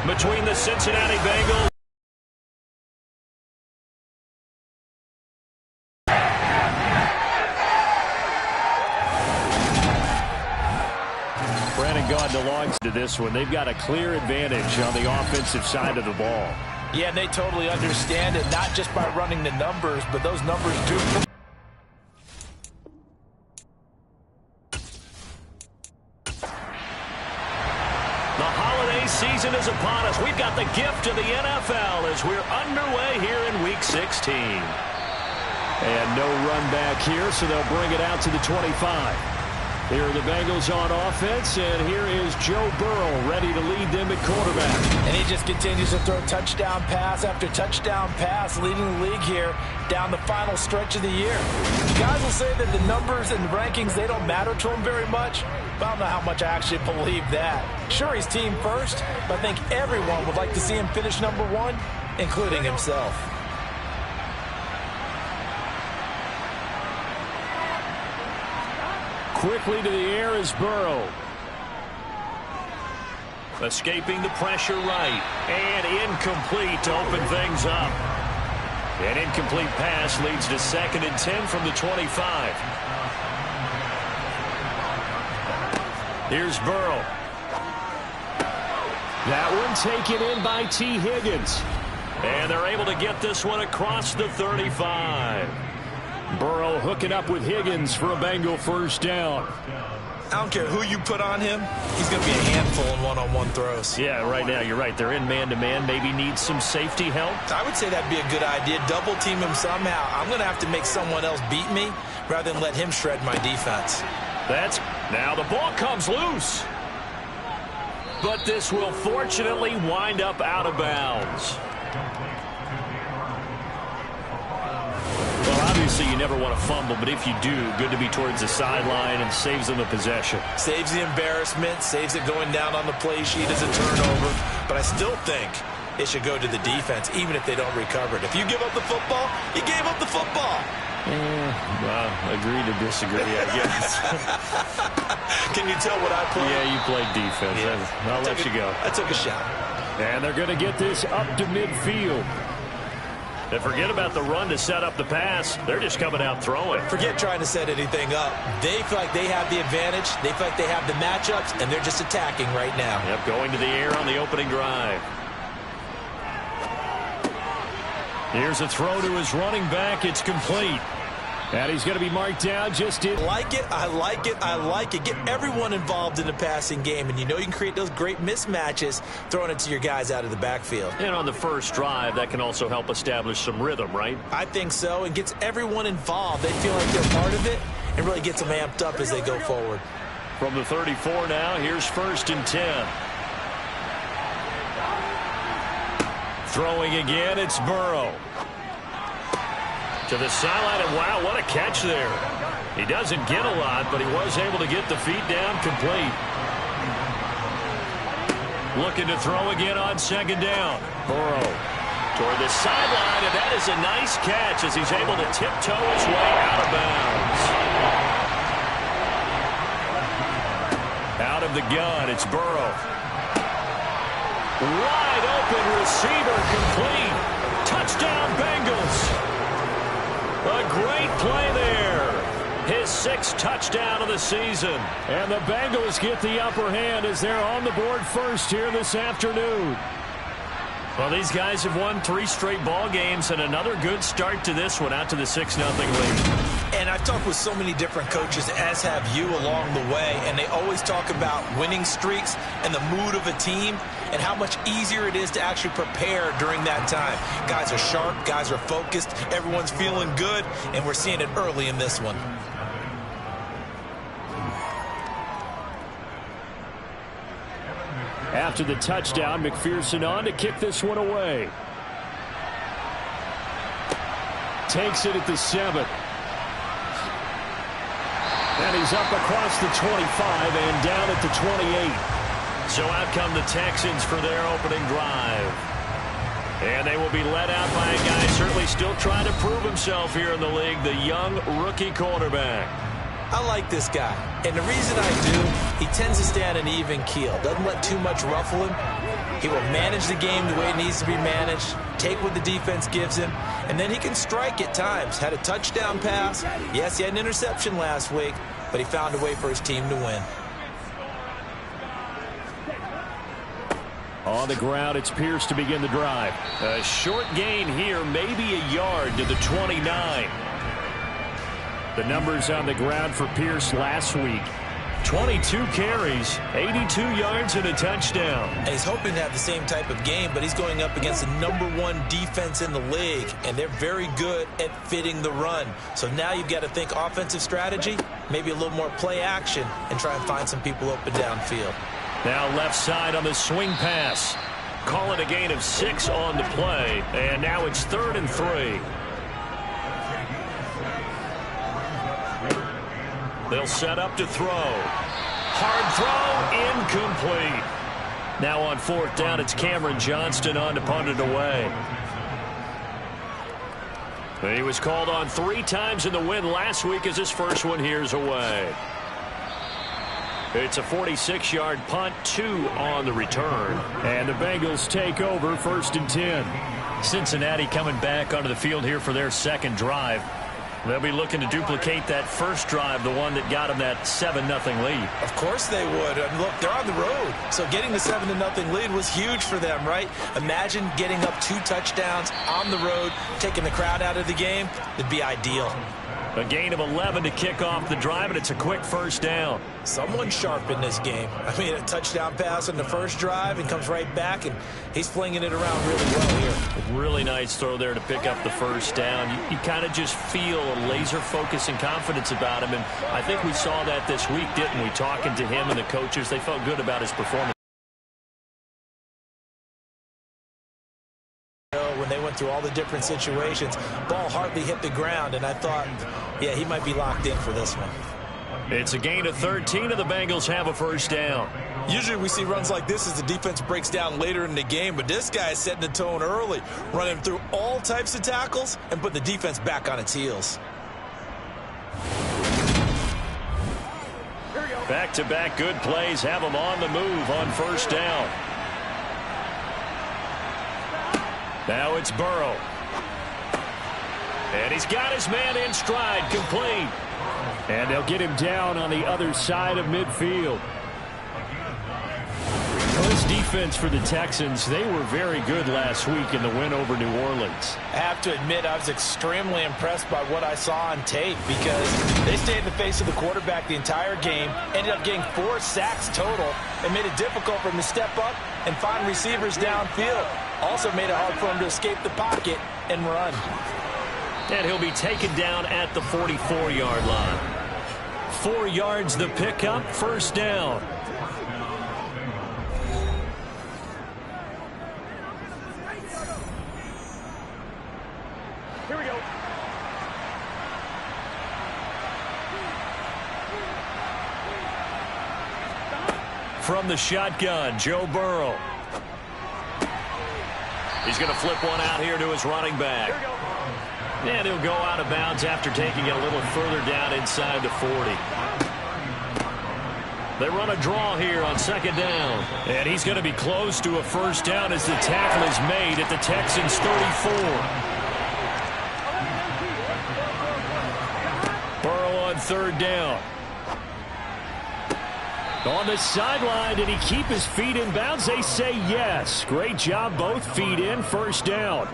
between the Cincinnati Bengals. Brandon Gaudin belongs to this one. They've got a clear advantage on the offensive side of the ball. Yeah, and they totally understand it, not just by running the numbers, but those numbers do. The holiday season is upon us. We've got the gift of the NFL as we're underway here in Week 16. And no run back here, so they'll bring it out to the 25. Here are the Bengals on offense, and here is Joe Burrow ready to lead them at quarterback. And he just continues to throw touchdown pass after touchdown pass, leading the league here down the final stretch of the year. Guys will say that the numbers and the rankings, they don't matter to him very much, but I don't know how much I actually believe that. Sure, he's team first, but I think everyone would like to see him finish number one, including himself. Quickly to the air is Burrow. Escaping the pressure right. And incomplete to open things up. An incomplete pass leads to 2nd and 10 from the 25. Here's Burrow. That one taken in by T. Higgins. And they're able to get this one across the 35. Burrow hooking up with Higgins for a Bengal first down. I don't care who you put on him, he's going to be a handful in one-on-one throws. Yeah, right now, you're right. They're in man-to-man. Maybe needs some safety help. I would say that'd be a good idea. Double team him somehow. I'm going to have to make someone else beat me rather than let him shred my defense. Now the ball comes loose. But this will fortunately wind up out of bounds. Well, obviously you never want to fumble, but if you do, good to be towards the sideline and saves them the possession. Saves the embarrassment, saves it going down on the play sheet as a turnover. But I still think it should go to the defense, even if they don't recover it. If you give up the football, you gave up the football. Well, agree to disagree, I guess. Can you tell what I played? Yeah, you played defense. Yeah. I'll let you go. I took a shot. And they're going to get this up to midfield. And forget about the run to set up the pass. They're just coming out throwing. Forget trying to set anything up. They feel like they have the advantage. They feel like they have the matchups, and they're just attacking right now. Yep, going to the air on the opening drive. Here's a throw to his running back. It's complete. And he's going to be marked down. Just in. I like it. I like it. I like it. Get everyone involved in the passing game. And you know you can create those great mismatches throwing it to your guys out of the backfield. And on the first drive, that can also help establish some rhythm, right? I think so. And gets everyone involved. They feel like they're part of it and really gets them amped up as they go forward. From the 34 now, here's 1st and 10. Throwing again, it's Burrow. To the sideline, and wow, what a catch there. He doesn't get a lot, but he was able to get the feet down complete. Looking to throw again on 2nd down. Burrow toward the sideline, and that is a nice catch as he's able to tiptoe his way out of bounds. Out of the gun, it's Burrow. Wide open receiver complete. Touchdown Bengals. A great play there. His 6th touchdown of the season. And the Bengals get the upper hand as they're on the board first here this afternoon. Well, these guys have won 3 straight ball games and another good start to this one out to the 6-0 lead. And I've talked with so many different coaches, as have you, along the way, and they always talk about winning streaks and the mood of a team and how much easier it is to actually prepare during that time. Guys are sharp, guys are focused, everyone's feeling good, and we're seeing it early in this one. After the touchdown, McPherson on to kick this one away. Takes it at the 7. And he's up across the 25 and down at the 28. So out come the Texans for their opening drive. And they will be led out by a guy certainly still trying to prove himself here in the league, the young rookie quarterback. I like this guy. And the reason I do, he tends to stay on an even keel. Doesn't let too much ruffle him. He will manage the game the way it needs to be managed, take what the defense gives him, and then he can strike at times. Had a touchdown pass. Yes, he had an interception last week, but he found a way for his team to win. On the ground, it's Pierce to begin the drive. A short gain here, maybe a yard to the 29. The numbers on the ground for Pierce last week. 22 carries, 82 yards, and a touchdown. And he's hoping to have the same type of game, but he's going up against the #1 defense in the league, and they're very good at fitting the run. So now you've got to think offensive strategy, maybe a little more play action, and try and find some people open downfield. Now left side on the swing pass. Call it a gain of 6 on the play, and now it's 3rd and 3. They'll set up to throw. Hard throw, incomplete. Now on 4th down, it's Cameron Johnston on to punt it away. He was called on 3 times in the win last week as his first one here's away. It's a 46-yard punt, 2 on the return. And the Bengals take over 1st and 10. Cincinnati coming back onto the field here for their second drive. They'll be looking to duplicate that first drive, the one that got them that 7-0 lead. Of course they would. And look, they're on the road. So getting the 7-0 lead was huge for them, right? Imagine getting up 2 touchdowns on the road, taking the crowd out of the game. It'd be ideal. A gain of 11 to kick off the drive, and it's a quick first down. Someone sharp in this game. I mean, a touchdown pass on the first drive and comes right back, and he's flinging it around really well here. Really nice throw there to pick up the first down. You kind of just feel a laser focus and confidence about him, and I think we saw that this week, didn't we? Talking to him and the coaches, they felt good about his performance. When they went through all the different situations, ball hardly hit the ground, and I thought, yeah, he might be locked in for this one. It's a gain of 13, and the Bengals have a first down. Usually we see runs like this as the defense breaks down later in the game, but this guy is setting the tone early, running through all types of tackles and put the defense back on its heels. Back-to-back good plays have them on the move on first down. Now it's Burrow. And he's got his man in stride, complete. And they'll get him down on the other side of midfield. Well, this defense for the Texans, they were very good last week in the win over New Orleans. I have to admit, I was extremely impressed by what I saw on tape because they stayed in the face of the quarterback the entire game, ended up getting 4 sacks total, and made it difficult for him to step up and find receivers downfield. Also made it hard for him to escape the pocket and run. And he'll be taken down at the 44-yard line. 4 yards the pickup, first down. Here we go. From the shotgun, Joe Burrow. He's going to flip one out here to his running back. And he'll go out of bounds after taking it a little further down inside the 40. They run a draw here on second down. And he's going to be close to a first down as the tackle is made at the Texans' 34. Burrow on third down. On the sideline, did he keep his feet in bounds? They say yes. Great job, both feet in, first down.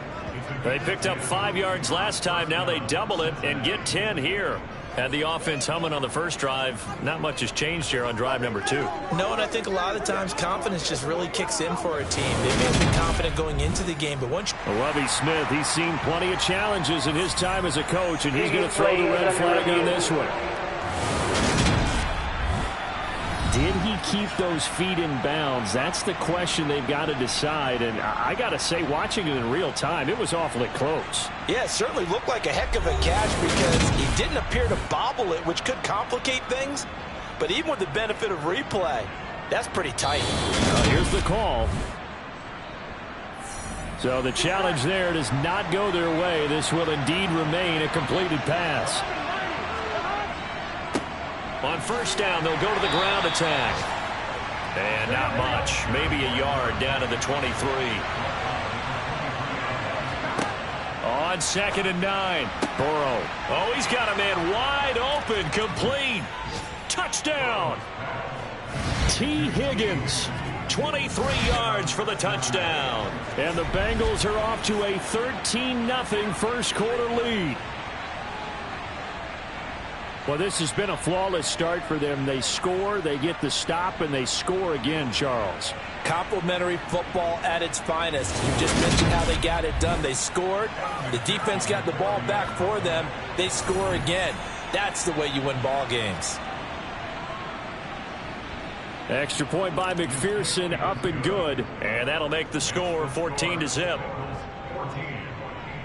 They picked up 5 yards last time. Now they double it and get 10 here. Had the offense humming on the first drive. Not much has changed here on drive number 2. No, and I think a lot of times confidence just really kicks in for a team. They may have been confident going into the game, but once... Lovie Smith, he's seen plenty of challenges in his time as a coach, and he's going to throw the red flag on this one. Did he keep those feet in bounds? That's the question they've got to decide. And I got to say, watching it in real time, it was awfully close. Yeah, it certainly looked like a heck of a catch because he didn't appear to bobble it, which could complicate things. But even with the benefit of replay, that's pretty tight. Well, here's the call. So the challenge there does not go their way. This will indeed remain a completed pass. On first down, they'll go to the ground attack. And not much. Maybe a yard down to the 23. On 2nd and 9. Burrow. Oh, he's got a man wide open. Complete. Touchdown. T. Higgins. 23 yards for the touchdown. And the Bengals are off to a 13-0 first quarter lead. Well, this has been a flawless start for them. They score, they get the stop, and they score again, Charles. Complimentary football at its finest. You just mentioned how they got it done. They scored. The defense got the ball back for them. They score again. That's the way you win ball games. Extra point by McPherson, up and good. And that'll make the score 14-0.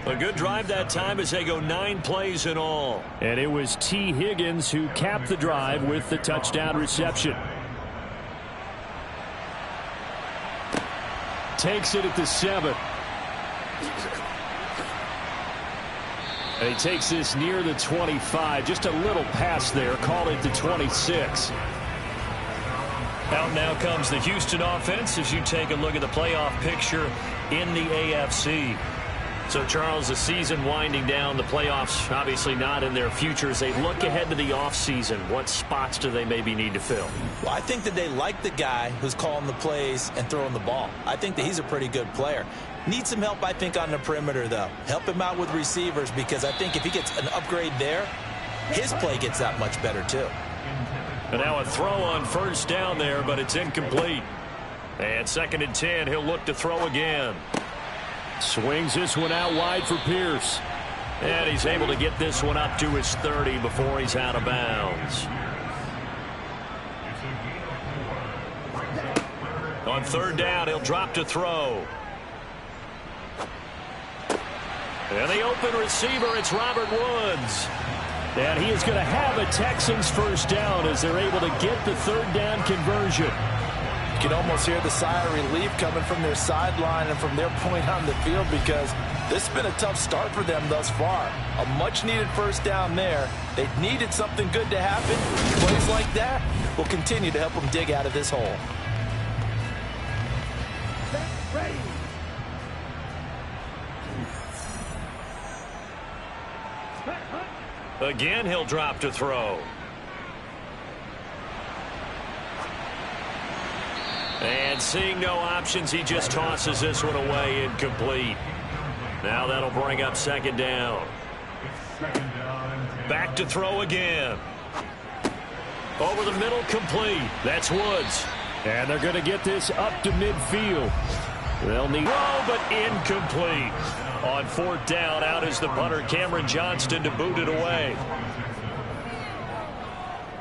A good drive that time as they go 9 plays in all. And it was T. Higgins who capped the drive with the touchdown reception. Takes it at the 7. And he takes this near the 25. Just a little pass there. Call it the 26. Out now comes the Houston offense as you take a look at the playoff picture in the AFC. So, Charles, the season winding down, the playoffs obviously not in their future. As they look ahead to the offseason, what spots do they maybe need to fill? Well, I think that they like the guy who's calling the plays and throwing the ball. I think that he's a pretty good player. Needs some help, I think, on the perimeter, though. Help him out with receivers, because I think if he gets an upgrade there, his play gets that much better, too. And now a throw on first down there, but it's incomplete. And 2nd and 10, he'll look to throw again. Swings this one out wide for Pierce. And he's able to get this one up to his 30 before he's out of bounds. On 3rd down, he'll drop to throw. And the open receiver, it's Robert Woods. And he is going to have a Texans first down as they're able to get the 3rd down conversion. You can almost hear the sigh of relief coming from their sideline and from their point on the field, because this has been a tough start for them thus far. A much-needed first down there. They needed something good to happen. Plays like that will continue to help them dig out of this hole. Again, he'll drop to throw. And seeing no options, he just tosses this one away, incomplete. Now that'll bring up 2nd down. Back to throw again. Over the middle, complete. That's Woods. And they're going to get this up to midfield. They'll need throw, but incomplete. On 4th down, out is the punter, Cameron Johnston, to boot it away.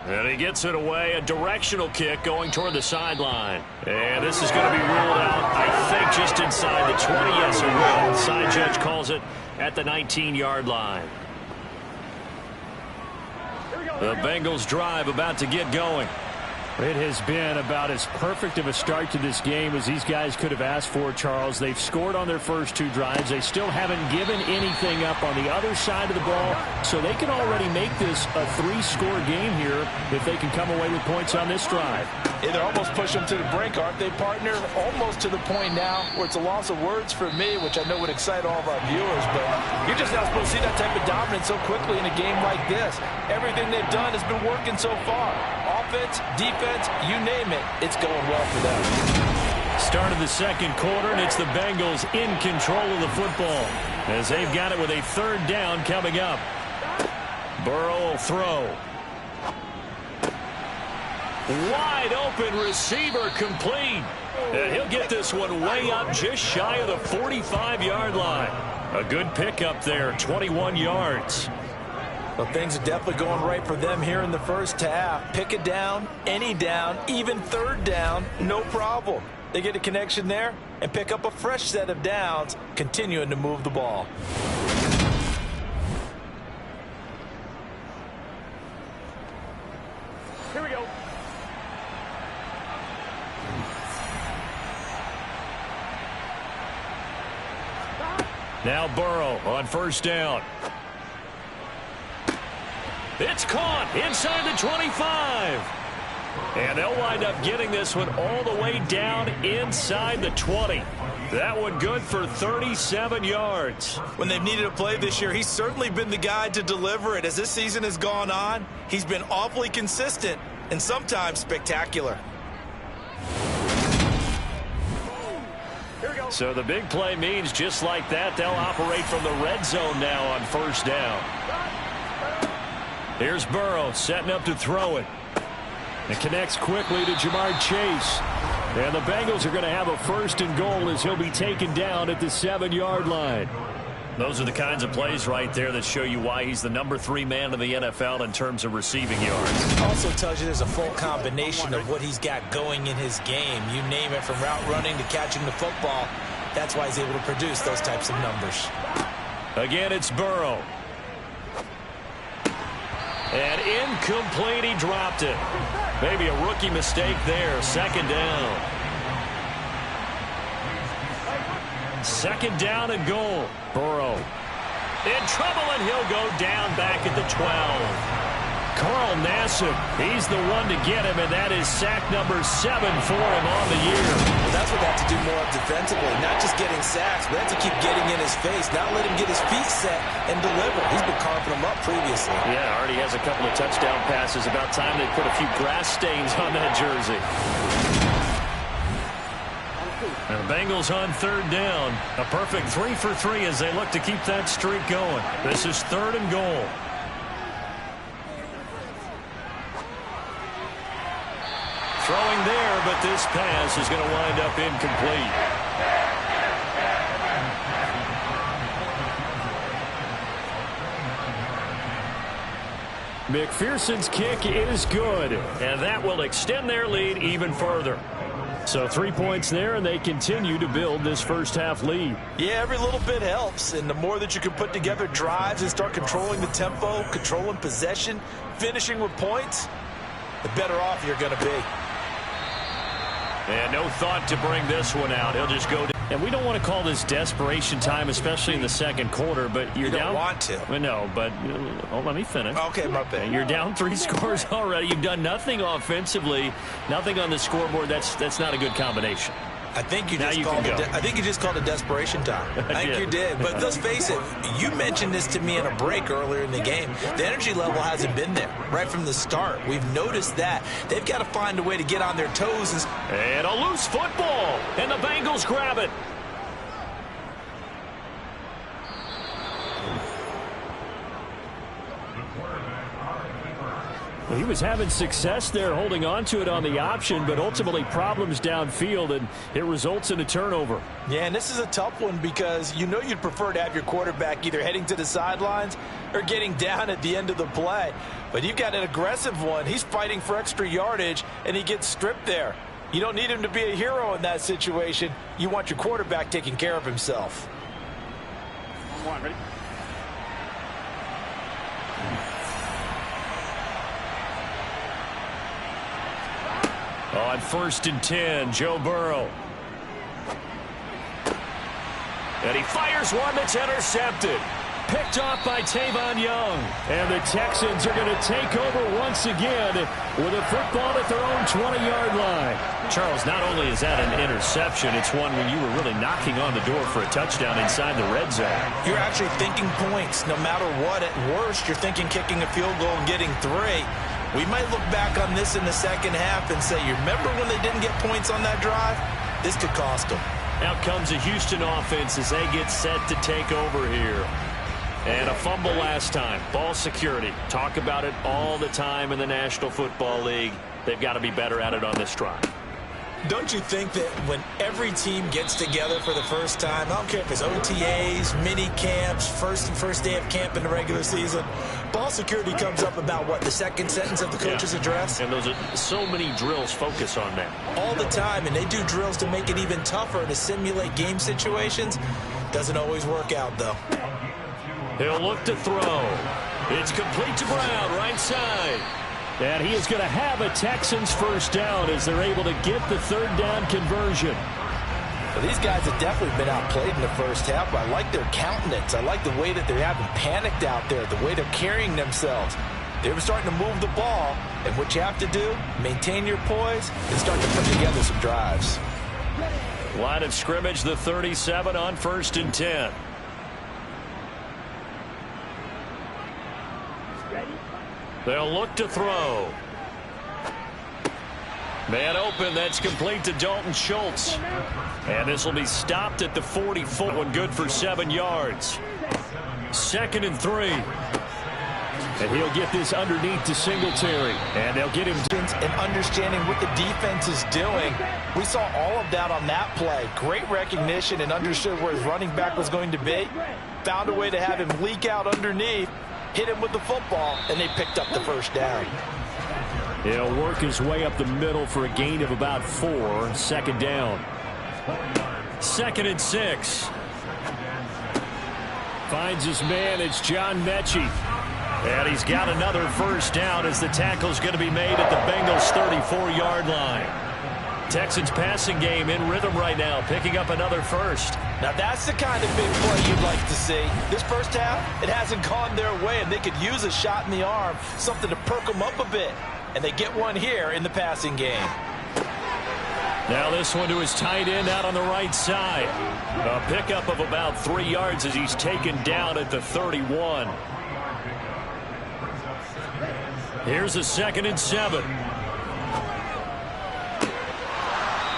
And he gets it away, a directional kick going toward the sideline. And this is going to be ruled out, I think, just inside the 20. Yes, it will. Side judge calls it at the 19-yard line. The Bengals drive about to get going. It has been about as perfect of a start to this game as these guys could have asked for, Charles. They've scored on their first 2 drives. They still haven't given anything up on the other side of the ball, so they can already make this a 3-score game here if they can come away with points on this drive. Yeah, they're almost pushing them to the brink, aren't they, partner? Almost to the point now where it's a loss of words for me, which I know would excite all of our viewers, but you're just not supposed to see that type of dominance so quickly in a game like this. Everything they've done has been working so far. Offense, defense, you name it, it's going well for them. Start of the 2nd quarter, and it's the Bengals in control of the football as they've got it with a 3rd down coming up. Burrow will throw. Wide open receiver, complete. And he'll get this one way up just shy of the 45-yard line. A good pickup there, 21 yards. Well, things are definitely going right for them here in the first half. Pick it down, any down, even 3rd down, no problem. They get a connection there and pick up a fresh set of downs, continuing to move the ball. Here we go. Now Burrow on 1st down. It's caught inside the 25. And they'll wind up getting this one all the way down inside the 20. That one good for 37 yards. When they've needed a play this year, he's certainly been the guy to deliver it. As this season has gone on, he's been awfully consistent and sometimes spectacular. So the big play means just like that, they'll operate from the red zone now on first down. Here's Burrow setting up to throw it. It connects quickly to Jamar Chase. And the Bengals are going to have a first and goal as he'll be taken down at the 7-yard line. Those are the kinds of plays right there that show you why he's the number 3 man in the NFL in terms of receiving yards. Also tells you there's a full combination of what he's got going in his game. You name it, from route running to catching the football. That's why he's able to produce those types of numbers. Again, it's Burrow. And incomplete, he dropped it. Maybe a rookie mistake there. Second down. Second down and goal. Burrow in trouble, and he'll go down back at the 12. Carl Nassib, he's the one to get him, and that is sack number 7 for him on the year. Well, that's what they have to do more of defensively. Not just getting sacks, but they have to keep getting in his face. Not let him get his feet set and deliver. He's been carving them up previously. Yeah, already has a couple of touchdown passes. About time they put a few grass stains on that jersey. And the Bengals on third down. A perfect 3 for 3 as they look to keep that streak going. This is third and goal. Throwing there, but this pass is going to wind up incomplete. McPherson's kick is good, and that will extend their lead even further. So 3 points there, and they continue to build this first half lead. Yeah, every little bit helps, and the more that you can put together drives and start controlling the tempo, controlling possession, finishing with points, the better off you're going to be. And no thought to bring this one out. He'll just go. And we don't want to call this desperation time, especially in the second quarter. But you're down. You don't want to. No, but let me finish. Okay, my bad. You're down 3 scores already. You've done nothing offensively, nothing on the scoreboard. That's not a good combination. I think you just called it desperation time. I think you did. But let's face it, you mentioned this to me in a break earlier in the game. The energy level hasn't been there right from the start. We've noticed that. They've got to find a way to get on their toes. And a loose football. And the Bengals grab it. He was having success there holding on to it on the option, but ultimately problems downfield, and it results in a turnover. Yeah, and this is a tough one because you know you'd prefer to have your quarterback either heading to the sidelines or getting down at the end of the play. But you've got an aggressive one. He's fighting for extra yardage, and he gets stripped there. You don't need him to be a hero in that situation. You want your quarterback taking care of himself. One, ready? On first and 10, Joe Burrow. And he fires one that's intercepted. Picked off by Tavon Young. And the Texans are going to take over once again with a football at their own 20-yard line. Charles, not only is that an interception, it's one when you were really knocking on the door for a touchdown inside the red zone. You're actually thinking points no matter what. At worst, you're thinking kicking a field goal and getting 3. We might look back on this in the second half and say, you remember when they didn't get points on that drive? This could cost them. Out comes a Houston offense as they get set to take over here. And a fumble last time. Ball security. Talk about it all the time in the National Football League. They've got to be better at it on this drive. Don't you think that when every team gets together for the first time, I don't care if it's OTAs, mini camps, first day of camp in the regular season, ball security comes up about, what, the second sentence of the coach's address? And those are so many drills focus on that. All the time, and they do drills to make it even tougher to simulate game situations. Doesn't always work out, though. He'll look to throw. It's complete to Brown, right side. And he is going to have a Texans first down as they're able to get the third down conversion. Well, these guys have definitely been outplayed in the first half. I like their countenance. I like the way that they're having panicked out there, the way they're carrying themselves. They were starting to move the ball, and what you have to do, maintain your poise and start to put together some drives. Line of scrimmage, the 37 on 1st and 10. They'll look to throw. Man open, that's complete to Dalton Schultz. And this will be stopped at the 44. One good for 7 yards. 2nd and 3. And he'll get this underneath to Singletary. And they'll get him. And understanding what the defense is doing. We saw all of that on that play. Great recognition and understood where his running back was going to be. Found a way to have him leak out underneath, hit him with the football, and they picked up the first down. He'll work his way up the middle for a gain of about 4. 2nd down. 2nd and 6. Finds his man. It's John Mechie. And he's got another first down as the tackle's going to be made at the Bengals' 34-yard line. Texans passing game in rhythm right now, picking up another first. Now that's the kind of big play you'd like to see. This first half, it hasn't gone their way, and they could use a shot in the arm, something to perk them up a bit. And they get one here in the passing game. Now this one to his tight end out on the right side. A pickup of about 3 yards as he's taken down at the 31. Here's a 2nd and 7.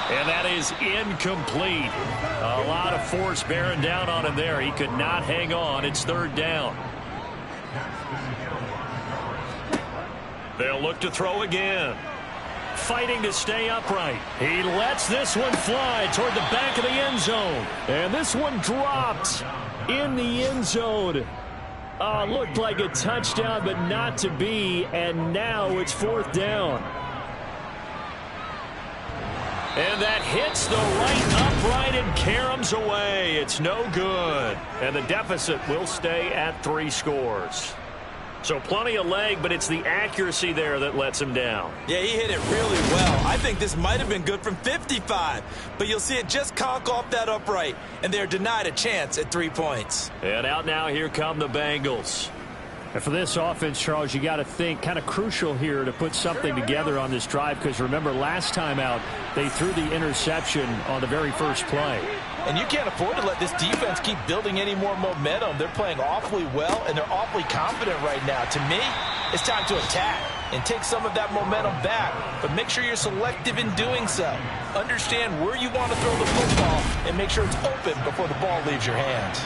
And that is incomplete. A lot of force bearing down on him there. He could not hang on. It's 3rd down. They'll look to throw again. Fighting to stay upright. He lets this one fly toward the back of the end zone. And this one dropped in the end zone. Looked like a touchdown, but not to be. And now it's 4th down. And that hits the right upright and caroms away. It's no good. And the deficit will stay at 3 scores. So plenty of leg, but it's the accuracy there that lets him down. Yeah, he hit it really well. I think this might have been good from 55. But you'll see it just conk off that upright. And they're denied a chance at 3 points. And out now, here come the Bengals. And for this offense, Charles, you got to think kind of crucial here to put something together on this drive, because remember last time out they threw the interception on the very first play. And you can't afford to let this defense keep building any more momentum. They're playing awfully well, and they're awfully confident right now. To me, it's time to attack and take some of that momentum back, but make sure you're selective in doing so. Understand where you want to throw the football and make sure it's open before the ball leaves your hands.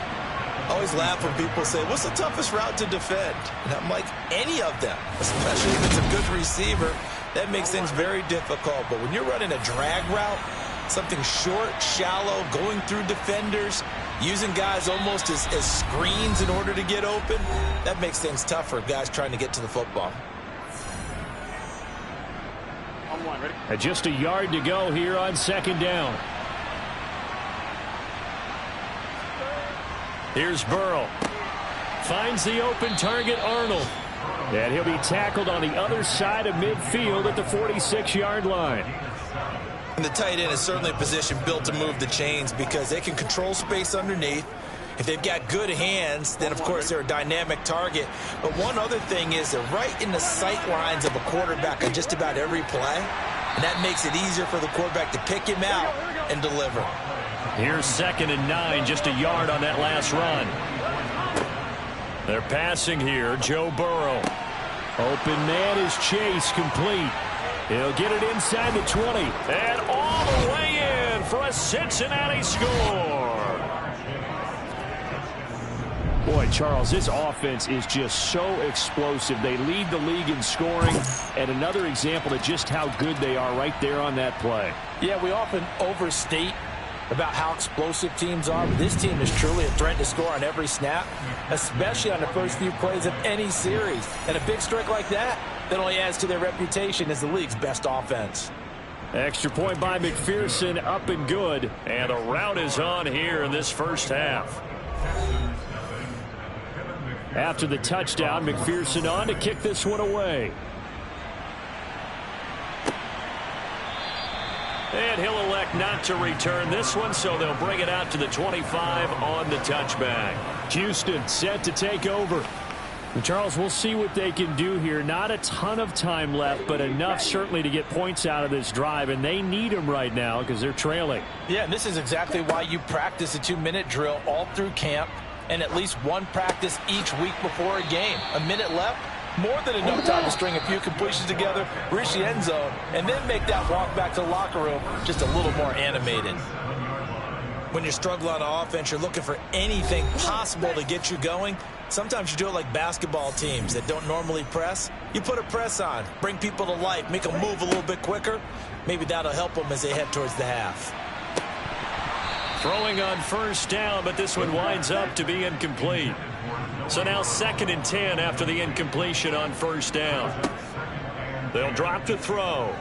I always laugh when people say, what's the toughest route to defend? And I'm like, any of them, especially if it's a good receiver. That makes things very difficult. But when you're running a drag route, something short, shallow, going through defenders, using guys almost as screens in order to get open, that makes things tough for guys trying to get to the football. On 1, ready? And just a yard to go here on 2nd down. Here's Burrow. Finds the open target, Arnold. And he'll be tackled on the other side of midfield at the 46-yard line. And the tight end is certainly a position built to move the chains because they can control space underneath. If they've got good hands, then, of course, they're a dynamic target. But one other thing is they're right in the sight lines of a quarterback on just about every play. And that makes it easier for the quarterback to pick him out and deliver. Here's 2nd and 9, just a yard on that last run. They're passing here, Joe Burrow. Open man is Chase, complete. He'll get it inside the 20. And all the way in for a Cincinnati score. Boy, Charles, this offense is just so explosive. They lead the league in scoring, and another example of just how good they are right there on that play. Yeah, we often overstate about how explosive teams are, but this team is truly a threat to score on every snap, especially on the first few plays of any series. And a big strike like that only adds to their reputation as the league's best offense. Extra point by McPherson, up and good. And the route is on here in this first half. After the touchdown, McPherson on to kick this one away. And he'll elect not to return this one, so they'll bring it out to the 25 on the touchback. Houston set to take over. And Charles, we'll see what they can do here. Not a ton of time left, but enough certainly to get points out of this drive, and they need them right now because they're trailing. Yeah, and this is exactly why you practice a 2-minute drill all through camp and at least one practice each week before a game. A minute left, more than enough time to string a few completions together, reach the end zone, and then make that walk back to the locker room just a little more animated. When you struggle on offense, you're looking for anything possible to get you going. Sometimes you do it like basketball teams that don't normally press. You put a press on, bring people to life, make them move a little bit quicker. Maybe that'll help them as they head towards the half. Throwing on first down, but this one winds up to be incomplete. So now 2nd and 10 after the incompletion on first down. They'll drop to throw.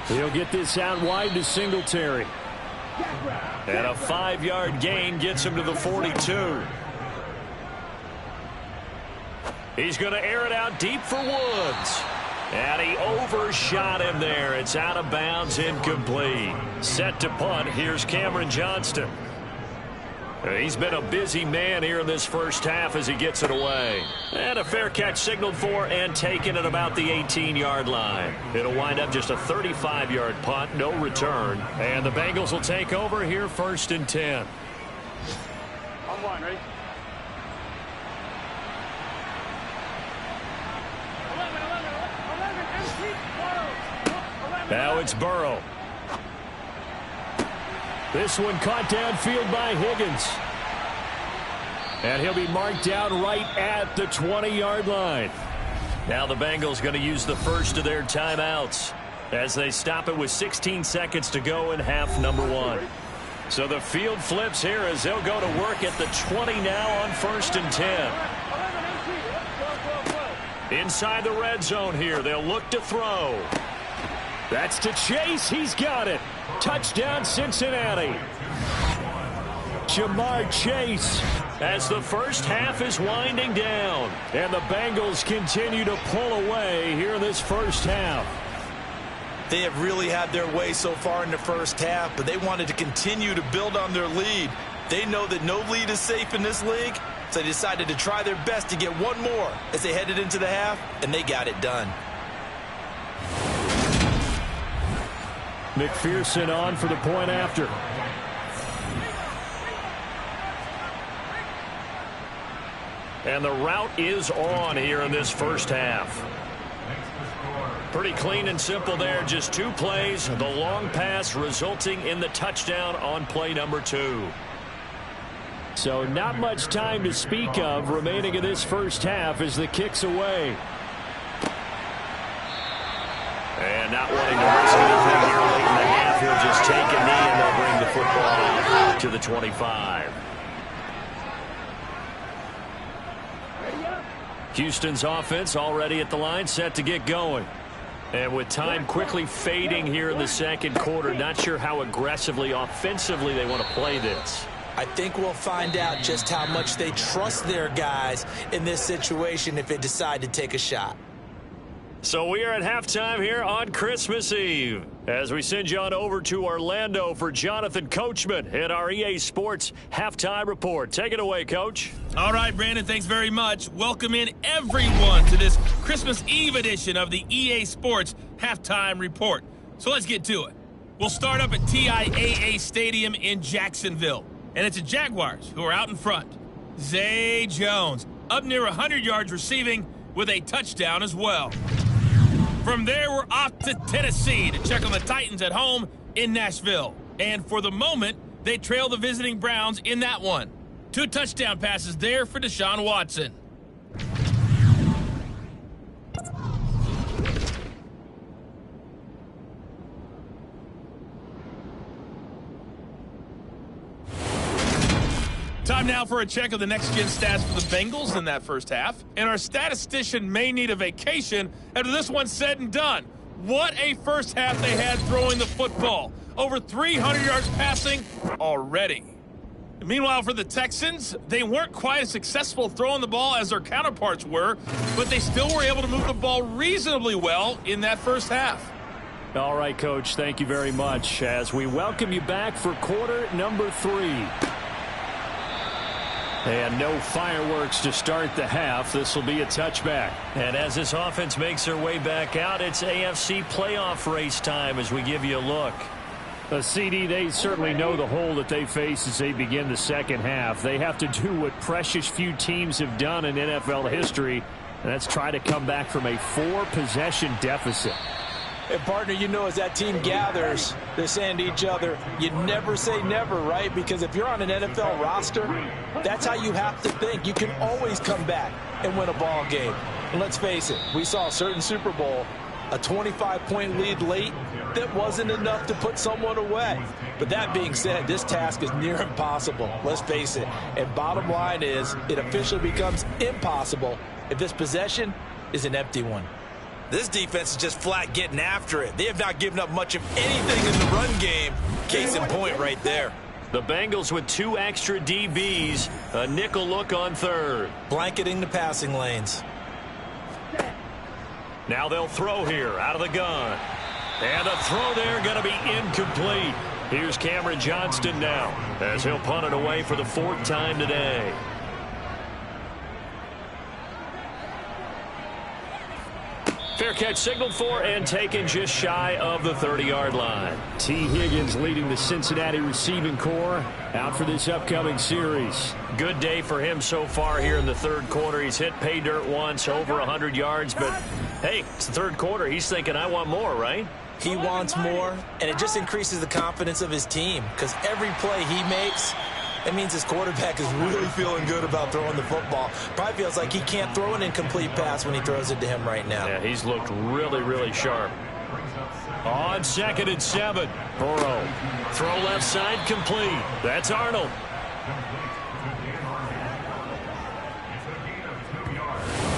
He'll get this out wide to Singletary. And a 5-yard gain gets him to the 42. He's going to air it out deep for Woods. And he overshot him there. It's out of bounds, incomplete. Set to punt. Here's Cameron Johnston. He's been a busy man here in this first half as he gets it away. And a fair catch signaled for and taken at about the 18-yard line. It'll wind up just a 35-yard punt, no return. And the Bengals will take over here 1st and 10. On one, ready? 11. Now it's Burrow. This one caught downfield by Higgins. And he'll be marked down right at the 20-yard line. Now the Bengals going to use the first of their timeouts as they stop it with 16 seconds to go in half number 1. So the field flips here as they'll go to work at the 20 now on 1st and 10. Inside the red zone here, they'll look to throw. That's to Chase. He's got it. Touchdown, Cincinnati. Jamar Chase as the first half is winding down. And the Bengals continue to pull away here in this first half. They have really had their way so far in the first half, but they wanted to continue to build on their lead. They know that no lead is safe in this league, so they decided to try their best to get one more as they headed into the half, and they got it done. McPherson on for the point after. And the route is on here in this first half. Pretty clean and simple there. Just 2 plays. The long pass resulting in the touchdown on play number 2. So not much time to speak of remaining in this first half as the kick's away. And not wanting to risk anything here late in the half, he'll just take a knee and they'll bring the football out to the 25. Houston's offense already at the line, set to get going. And with time quickly fading here in the second quarter, not sure how aggressively, offensively they want to play this. I think we'll find out just how much they trust their guys in this situation if they decide to take a shot. So we are at halftime here on Christmas Eve as we send you on over to Orlando for Jonathan Coachman at our EA Sports Halftime Report. Take it away, Coach. All right, Brandon, thanks very much. Welcome in everyone to this Christmas Eve edition of the EA Sports Halftime Report. So let's get to it. We'll start up at TIAA Stadium in Jacksonville. And it's the Jaguars who are out in front. Zay Jones up near 100 yards receiving with a touchdown as well. From there, we're off to Tennessee to check on the Titans at home in Nashville. And for the moment, they trail the visiting Browns in that one. 2 touchdown passes there for Deshaun Watson. Time now for a check of the next-gen stats for the Bengals in that first half. And our statistician may need a vacation after this one's said and done. What a first half they had throwing the football. Over 300 yards passing already. Meanwhile, for the Texans, they weren't quite as successful throwing the ball as their counterparts were, but they still were able to move the ball reasonably well in that first half. All right, Coach, thank you very much as we welcome you back for quarter number 3. And no fireworks to start the half. This will be a touchback. And as this offense makes their way back out, it's AFC playoff race time as we give you a look. CD, they certainly know the hole that they face as they begin the second half. They have to do what precious few teams have done in NFL history, and that's try to come back from a 4-possession deficit. And, partner, you know, as that team gathers, they're saying to each other, you never say never, right? Because if you're on an NFL roster, that's how you have to think. You can always come back and win a ball game. And let's face it, we saw a certain Super Bowl, a 25-point lead late, that wasn't enough to put someone away. But that being said, this task is near impossible. Let's face it. And bottom line is, it officially becomes impossible if this possession is an empty one. This defense is just flat getting after it. They have not given up much of anything in the run game. Case in point right there. The Bengals with 2 extra DBs, a nickel look on third. Blanketing the passing lanes. Now they'll throw here out of the gun. And the throw there going to be incomplete. Here's Cameron Johnston now as he'll punt it away for the 4th time today. Fair catch signaled for and taken just shy of the 30-yard line. T. Higgins leading the Cincinnati receiving corps out for this upcoming series. Good day for him so far here in the third quarter. He's hit pay dirt once, over 100 yards, but hey, it's the third quarter. He's thinking, I want more, right? He wants more, and it just increases the confidence of his team because every play he makes, it means his quarterback is really feeling good about throwing the football. Probably feels like he can't throw an incomplete pass when he throws it to him right now. Yeah, he's looked really, really sharp. On 2nd and 7, Burrow. Throw left side complete. That's Arnold.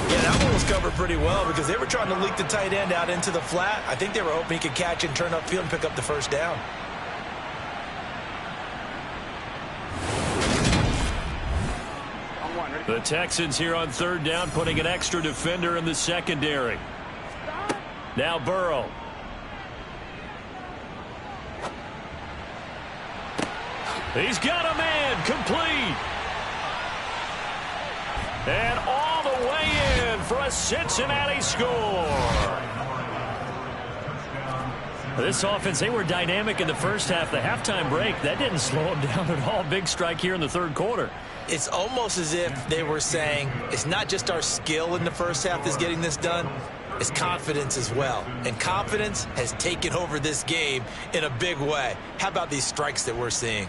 Yeah, that one was covered pretty well because they were trying to leak the tight end out into the flat. I think they were hoping he could catch and turn upfield and pick up the first down. The Texans here on 3rd down, putting an extra defender in the secondary. Now Burrow. He's got a man, complete. And all the way in for a Cincinnati score. This offense, they were dynamic in the first half. The halftime break, that didn't slow them down at all. Big strike here in the third quarter. It's almost as if they were saying, it's not just our skill in the first half that's getting this done, it's confidence as well. And confidence has taken over this game in a big way. How about these strikes that we're seeing?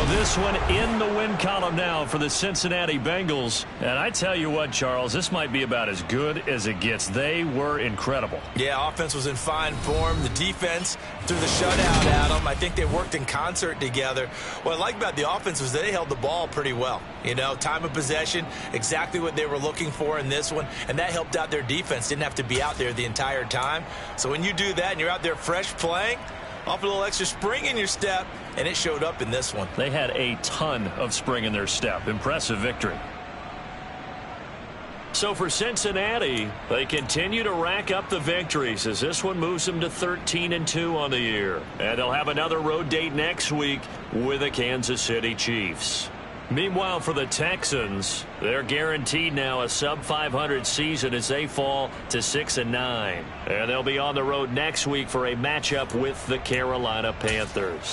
This one in the win column now for the Cincinnati Bengals. And I tell you what, Charles, this might be about as good as it gets. They were incredible. Yeah, offense was in fine form. The defense threw the shutout at them. I think they worked in concert together. What I like about the offense was they held the ball pretty well. You know, time of possession, exactly what they were looking for in this one. And that helped out their defense. Didn't have to be out there the entire time. So when you do that and you're out there fresh playing, off a little extra spring in your step, and it showed up in this one. They had a ton of spring in their step. Impressive victory. So for Cincinnati, they continue to rack up the victories as this one moves them to 13-2 on the year. And they'll have another road date next week with the Kansas City Chiefs. Meanwhile, for the Texans, they're guaranteed now a sub-500 season as they fall to 6-9. And they'll be on the road next week for a matchup with the Carolina Panthers.